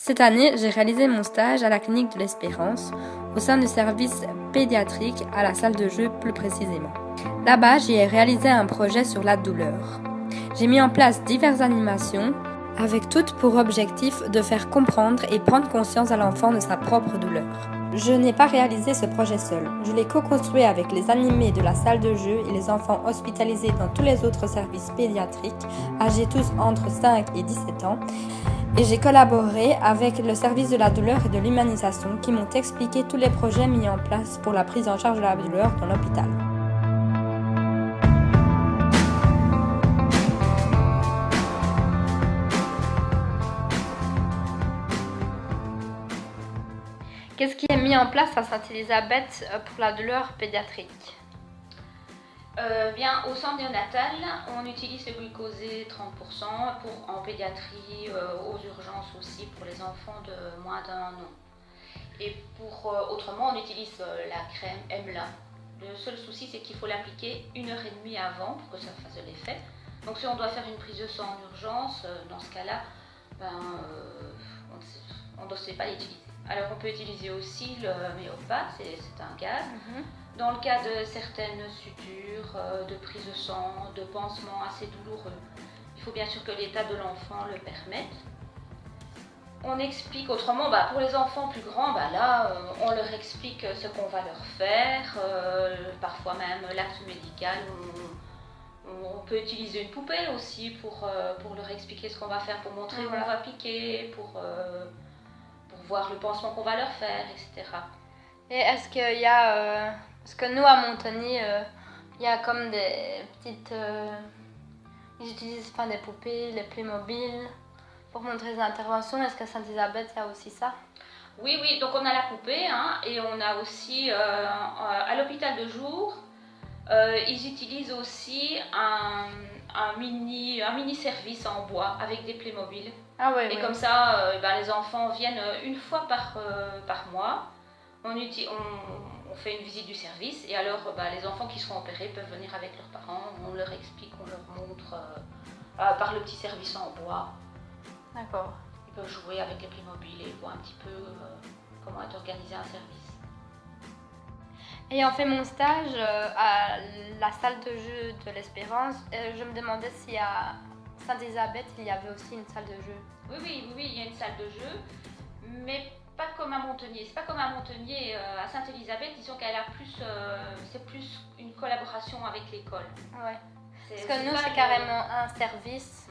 Cette année, j'ai réalisé mon stage à la clinique de l'Espérance, au sein du service pédiatrique à la salle de jeu plus précisément. Là-bas, j'y ai réalisé un projet sur la douleur. J'ai mis en place diverses animations, avec toutes pour objectif de faire comprendre et prendre conscience à l'enfant de sa propre douleur. Je n'ai pas réalisé ce projet seul. Je l'ai co-construit avec les animés de la salle de jeu et les enfants hospitalisés dans tous les autres services pédiatriques, âgés tous entre 5 et 17 ans. Et j'ai collaboré avec le service de la douleur et de l'humanisation qui m'ont expliqué tous les projets mis en place pour la prise en charge de la douleur dans l'hôpital. Qu'est-ce qui est mis en place à Sainte-Élisabeth pour la douleur pédiatrique ? Au centre néonatal, on utilise le glucosé 30% en pédiatrie, aux urgences aussi pour les enfants de moins d'1 an. Et autrement, on utilise la crème EMLA. Le seul souci, c'est qu'il faut l'appliquer 1h30 avant pour que ça fasse de l'effet. Donc si on doit faire une prise de sang en urgence, dans ce cas-là, on ne sait pas l'utiliser. Alors on peut utiliser aussi le méopa, c'est un gaz. Dans le cas de certaines sutures, de prise de sang, de pansements assez douloureux, il faut bien sûr que l'état de l'enfant le permette. On explique autrement, pour les enfants plus grands, on leur explique ce qu'on va leur faire, parfois même l'acte médical. On peut utiliser une poupée aussi pour leur expliquer ce qu'on va faire, pour montrer où on va piquer, pour voir le pansement qu'on va leur faire, etc. Et est-ce qu'il y a... parce que nous, à Montagny, il y a comme des petites... ils utilisent des poupées, les Playmobil, pour montrer les interventions. Est-ce qu'à Sainte-Élisabeth, il y a aussi ça ? Oui, donc on a la poupée, et on a aussi, à l'hôpital de jour, ils utilisent aussi un mini service en bois avec des Playmobil. Ah oui, et oui. Comme ça, les enfants viennent une fois par mois. On fait une visite du service et alors les enfants qui seront opérés peuvent venir avec leurs parents. On leur explique, on leur montre par le petit service en bois. D'accord. Ils peuvent jouer avec les Playmobil et voir un petit peu comment est organisé un service. Ayant fait mon stage à la salle de jeu de l'Espérance, je me demandais si à Sainte-Élisabeth, il y avait aussi une salle de jeu. Oui, il y a une salle de jeu, mais pas comme à Montagny. C'est pas comme à Montagny. À Sainte-Élisabeth, disons qu'elle a c'est plus une collaboration avec l'école. Ouais. Parce que nous, c'est carrément un service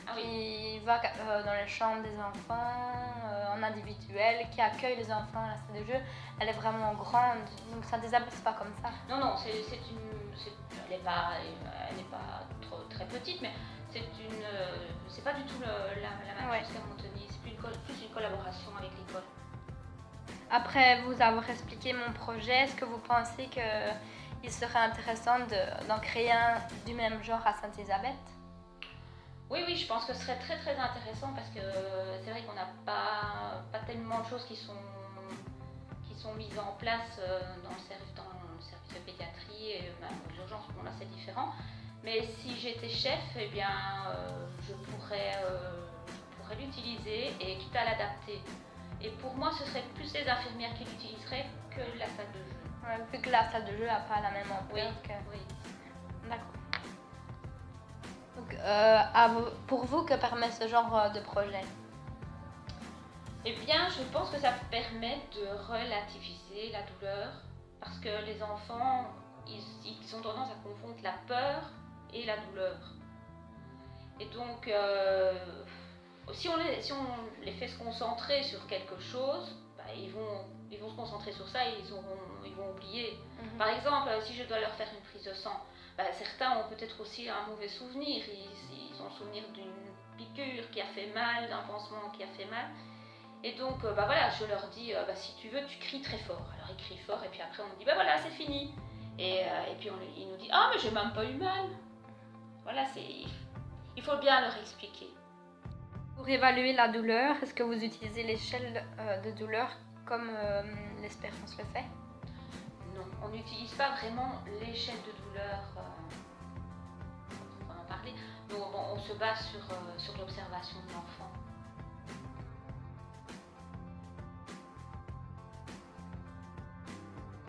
Ah oui. qui va dans les chambres des enfants, en individuel, qui accueille les enfants à la salle de jeu. Elle est vraiment grande. Donc Sainte-Élisabeth, c'est pas comme ça. Non, elle n'est pas très petite, mais c'est pas du tout la même chose qu'à Montagny. C'est plus une collaboration avec l'école. Après vous avoir expliqué mon projet, est-ce que vous pensez qu'il serait intéressant d'en créer un du même genre à Sainte-Élisabeth ? Oui, je pense que ce serait très très intéressant parce que c'est vrai qu'on n'a pas tellement de choses qui sont mises en place dans le service de pédiatrie et même aux urgences. Bon là c'est différent. Mais si j'étais chef, je pourrais l'utiliser et quitte à l'adapter. Et pour moi, ce serait plus les infirmières qui l'utiliseraient que la salle de jeu. Ouais, vu que la salle de jeu n'a pas la même ampleur Oui. D'accord. Donc, pour vous, que permet ce genre de projet ? Je pense que ça permet de relativiser la douleur parce que les enfants, ils ont tendance à confondre la peur et la douleur. Et donc, si on les fait se concentrer sur quelque chose, ils vont se concentrer sur ça et ils vont oublier. Par exemple, si je dois leur faire une prise de sang, certains ont peut-être aussi un mauvais souvenir. Ils ont le souvenir d'une piqûre qui a fait mal, d'un pansement qui a fait mal. Et donc, je leur dis, si tu veux, tu cries très fort. Alors ils crient fort et puis après on dit, c'est fini. Et puis ils nous disent, mais j'ai même pas eu mal. Voilà, il faut bien leur expliquer. Pour évaluer la douleur, est-ce que vous utilisez l'échelle de douleur comme l'Espérance le fait ? Non, on n'utilise pas vraiment l'échelle de douleur on se base sur l'observation de l'enfant.